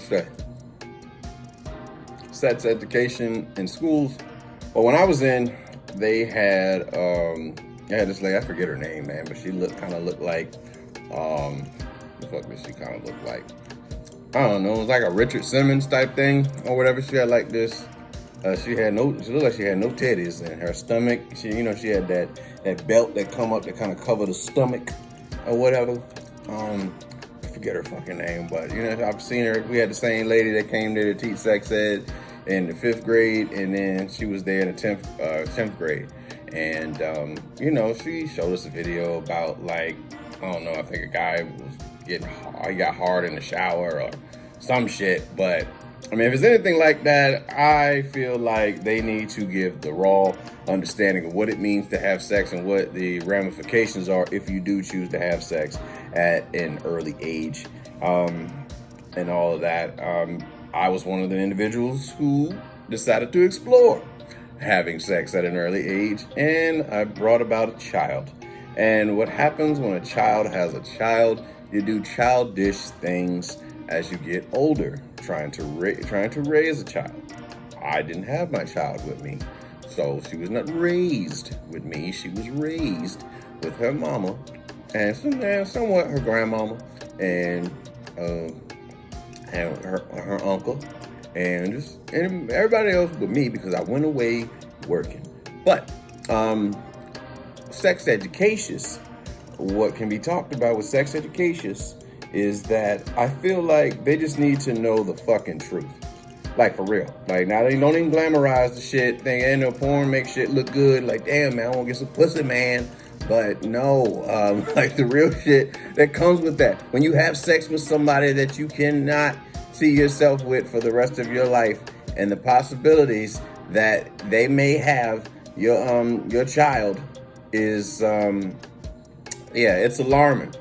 to say? Sex education in schools. Well, when I was in, they had this lady, I forget her name, man, but she kind of looked like, what the fuck did she kind of look like? I don't know, it was like a Richard Simmons type thing or whatever. She had like this, she looked like she had no titties, and her stomach, she had that belt that come up that kind of cover the stomach or whatever. I forget her fucking name, but I've seen her. We had the same lady that came there to teach sex ed in the 5th grade, and then she was there in the 10th grade. And, she showed us a video about, like, I don't know, I think a guy he got hard in the shower or some shit. But, I mean, if it's anything like that, I feel like they need to give the raw understanding of what it means to have sex and what the ramifications are if you do choose to have sex at an early age, and all of that. I was one of the individuals who decided to explore having sex at an early age, and I brought about a child. And what happens when a child has a child, you do childish things as you get older, trying to raise a child. I didn't have my child with me, so she was not raised with me. She was raised with her mama and somewhat her grandmama and her uncle and everybody else but me, because I went away working. But sex education, what can be talked about with sex education is that I feel like they just need to know the fucking truth. Like, for real. Like, now they don't even glamorize the shit. They ain't no porn, make shit look good. Like, damn, man, I want to get some pussy, man. But no, like the real shit that comes with that. When you have sex with somebody that you cannot see yourself with for the rest of your life, and the possibilities that they may have your child is, it's alarming.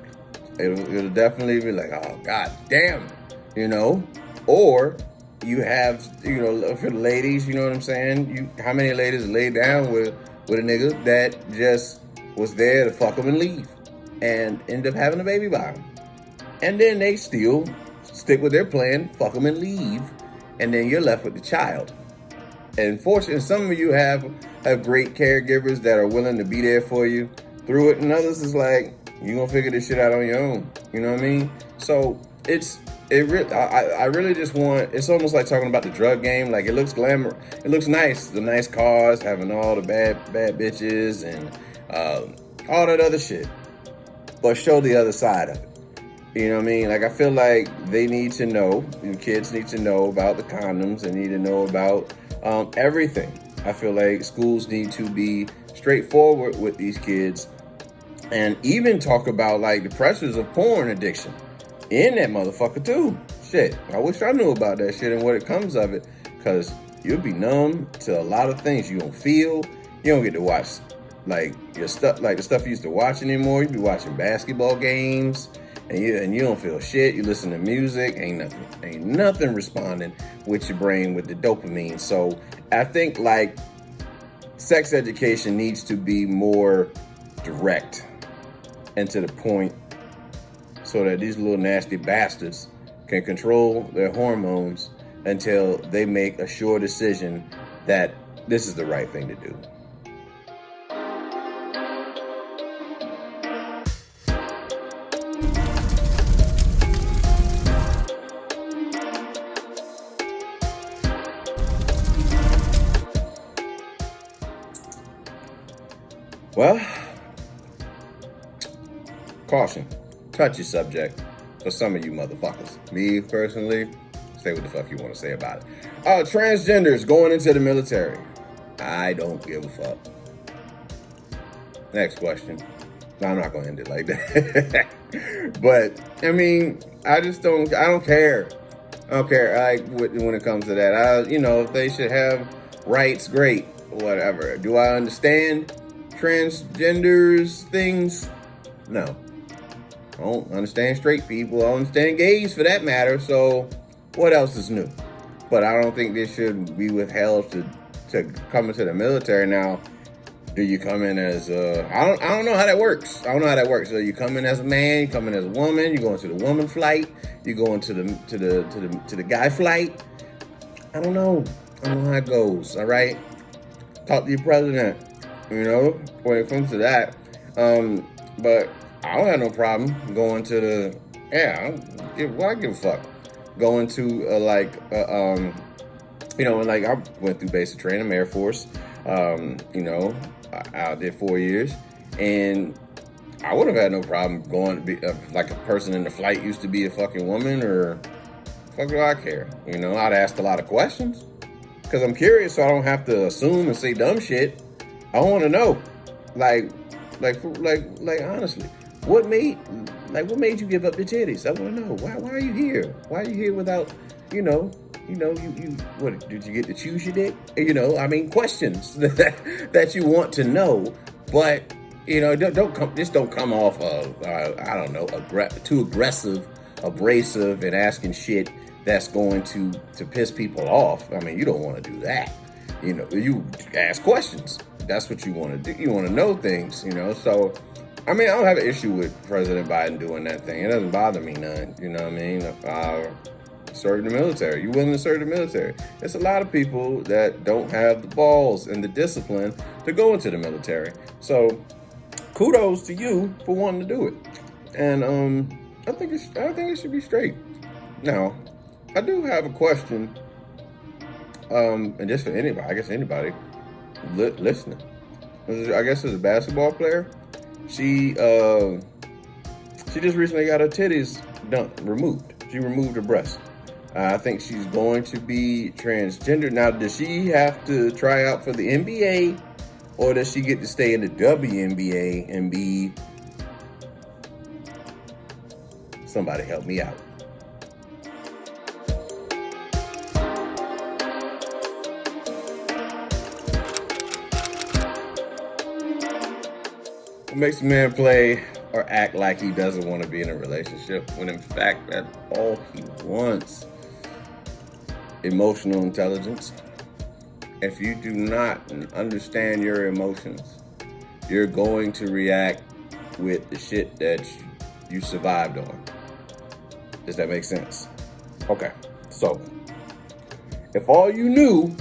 It'll definitely be like, oh, god damn, or you have, for the ladies, you know what I'm saying? How many ladies lay down with a nigga that just was there to fuck them and leave and end up having a baby by them? And then they still stick with their plan, fuck them and leave, and then you're left with the child. And fortunately, some of you have great caregivers that are willing to be there for you through it, and others is like, you're gonna figure this shit out on your own. You know what I mean? So I really just want, it's almost like talking about the drug game. Like, it looks glamour, it looks nice, the nice cars, having all the bad bitches and all that other shit, but show the other side of it. You know what I mean? Like, I feel like they need to know, the kids need to know about the condoms, they need to know about everything. I feel like schools need to be straightforward with these kids, and even talk about, like, the pressures of porn addiction in that motherfucker too. Shit, I wish I knew about that shit and what it comes of it, because you'll be numb to a lot of things. You don't feel, you don't get to watch like your stuff, like the stuff you used to watch anymore. You be watching basketball games and you don't feel shit. You listen to music, ain't nothing responding with your brain with the dopamine. So I think, like, sex education needs to be more direct and to the point, so that these little nasty bastards can control their hormones until they make a sure decision that this is the right thing to do. Well, caution, touchy subject for some of you motherfuckers. Me, personally, say what the fuck you want to say about it. Transgenders going into the military. I don't give a fuck. Next question. No, I'm not going to end it like that. But, I mean, I don't care. I don't care, like, when it comes to that. If they should have rights, great, whatever. Do I understand transgenders things? No. I don't understand straight people. I don't understand gays for that matter. So what else is new? But I don't think they should be withheld to come into the military. Now, Do you come in as I don't know how that works. I don't know how that works. So you come in as a man, you come in as a woman, you go into the woman flight, you go into the guy flight. I don't know. I don't know how it goes. All right. Talk to your president. You know, when it comes to that. But I don't have no problem going to the I give a fuck. Going to like I went through basic training, I'm Air Force. I did 4 years, and I would have had no problem going to be like a person in the flight used to be a fucking woman, or fuck do I care? You know, I'd ask a lot of questions because I'm curious, so I don't have to assume and say dumb shit. I want to know, like honestly, what made you give up the titties? I want to know why are you here? Why are you here without, you what, did you get to choose your dick? Questions that you want to know, but don't come off too aggressive, abrasive, and asking shit that's going to piss people off. I mean, you don't want to do that. You ask questions. That's what you want to do. You want to know things, so I don't have an issue with President Biden doing that thing. It doesn't bother me none. You know what I mean? Serve the military. You willing to serve the military? There's a lot of people that don't have the balls and the discipline to go into the military. So kudos to you for wanting to do it. And I think it should be straight. Now, I do have a question. And just for anybody, I guess anybody listening. I guess there's a basketball player. She just recently got her titties removed. She removed her breasts. I think she's going to be transgender. Now, does she have to try out for the NBA, or does she get to stay in the WNBA and be... Somebody help me out. What makes a man play or act like he doesn't want to be in a relationship when in fact that's all he wants? Emotional intelligence. If you do not understand your emotions, you're going to react with the shit that you survived on. Does that make sense? Okay, so if all you knew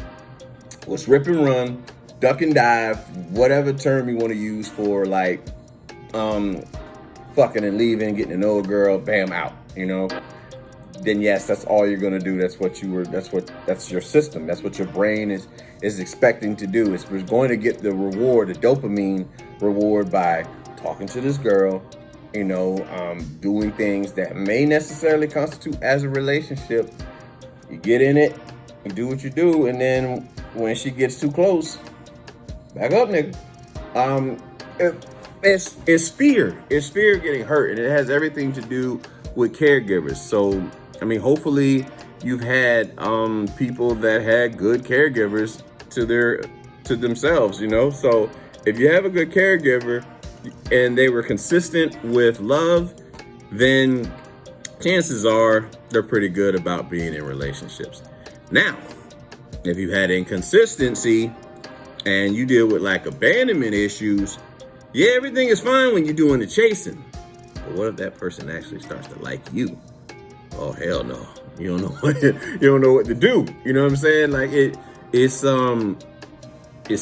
was rip and run, duck and dive, whatever term you want to use for fucking and leaving, getting to know a girl, bam, out, then yes, that's all you're gonna do. That's your system. That's what your brain is expecting to do. We're going to get the reward, the dopamine reward, by talking to this girl, doing things that may necessarily constitute as a relationship. You get in it, you do what you do, and then when she gets too close, back up, nigga. It's fear. It's fear of getting hurt, and it has everything to do with caregivers. So, hopefully you've had people that had good caregivers to themselves, So if you have a good caregiver and they were consistent with love, then chances are they're pretty good about being in relationships. Now, if you had inconsistency and you deal with abandonment issues, yeah, everything is fine when you're doing the chasing. But what if that person actually starts to like you? Oh, hell no. You don't know what to do. You know what I'm saying? It's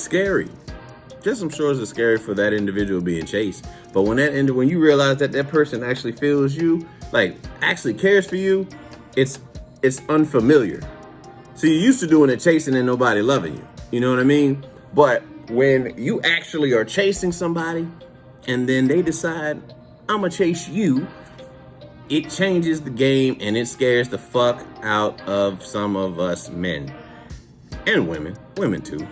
scary. Just I'm sure it's scary for that individual being chased. But when you realize that person actually feels you, actually cares for you, it's unfamiliar. So you're used to doing the chasing and nobody loving you. You know what I mean? But when you actually are chasing somebody and then they decide, I'm gonna chase you, it changes the game and it scares the fuck out of some of us men and women too,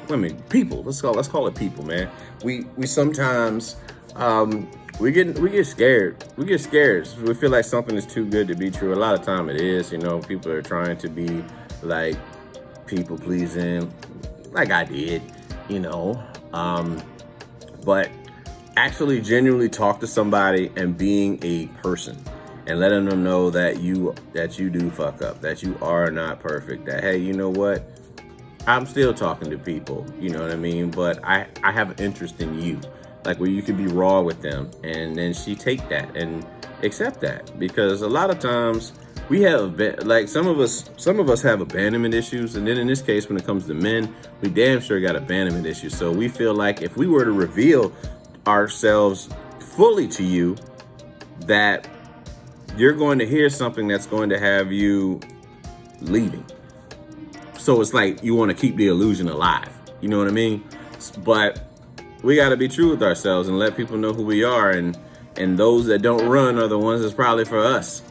people. Let's call it people, man. We sometimes we get scared. We get scared. We feel like something is too good to be true. A lot of time it is. People are trying to be people pleasing, like I did. But actually genuinely talk to somebody and being a person and letting them know that you do fuck up, that you are not perfect, that, hey, you know what? I'm still talking to people, you know what I mean? But I have an interest in you, like where you could be raw with them, and then she take that and accept that, because a lot of times we have like some of us have abandonment issues, and then in this case, when it comes to men, we damn sure got abandonment issues. So we feel like if we were to reveal ourselves fully to you, that you're going to hear something that's going to have you leaving. So it's like you want to keep the illusion alive. You know what I mean? But we got to be true with ourselves and let people know who we are. And those that don't run are the ones that's probably for us,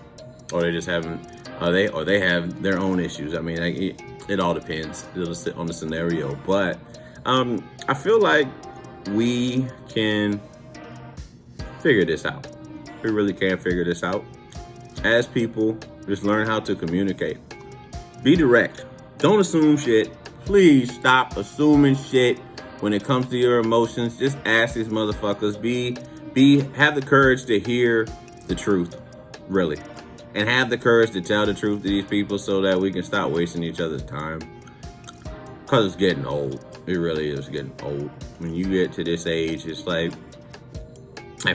or they just haven't. Or they have their own issues. I mean, like, it all depends on the scenario. But I feel like we can figure this out. We really can figure this out. As people, just learn how to communicate. Be direct. Don't assume shit. Please stop assuming shit when it comes to your emotions. Just ask these motherfuckers. Have the courage to hear the truth, really. And have the courage to tell the truth to these people so that we can stop wasting each other's time. Because it's getting old. It really is getting old. When you get to this age, it's like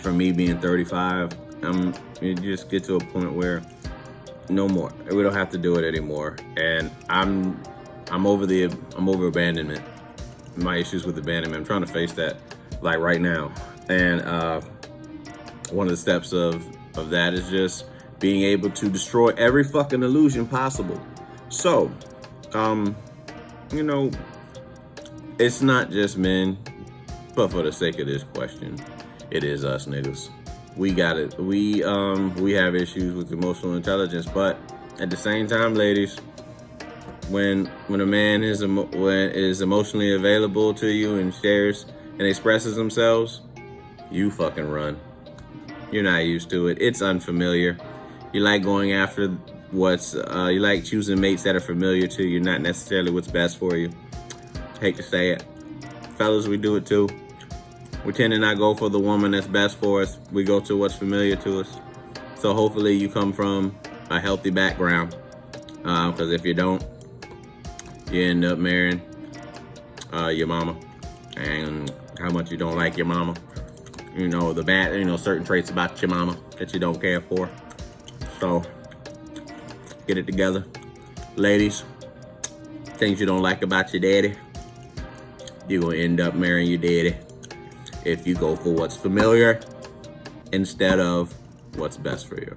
for me being 35, you just get to a point where no more. We don't have to do it anymore. And I'm over abandonment. My issues with abandonment. I'm trying to face that like right now. And one of the steps of that is just being able to destroy every fucking illusion possible. So, you know, it's not just men, but for the sake of this question, it is us niggas. We got it. We have issues with emotional intelligence, but at the same time, ladies, when a man is emotionally available to you and shares and expresses themselves, you fucking run. You're not used to it. It's unfamiliar. You like going after you like choosing mates that are familiar to you, not necessarily what's best for you. Hate to say it. Fellas, we do it too. We tend to not go for the woman that's best for us. We go to what's familiar to us. So hopefully you come from a healthy background. Because if you don't, you end up marrying your mama. And how much you don't like your mama. You know, certain traits about your mama that you don't care for. So, get it together. Ladies, things you don't like about your daddy, you're going to end up marrying your daddy if you go for what's familiar instead of what's best for you.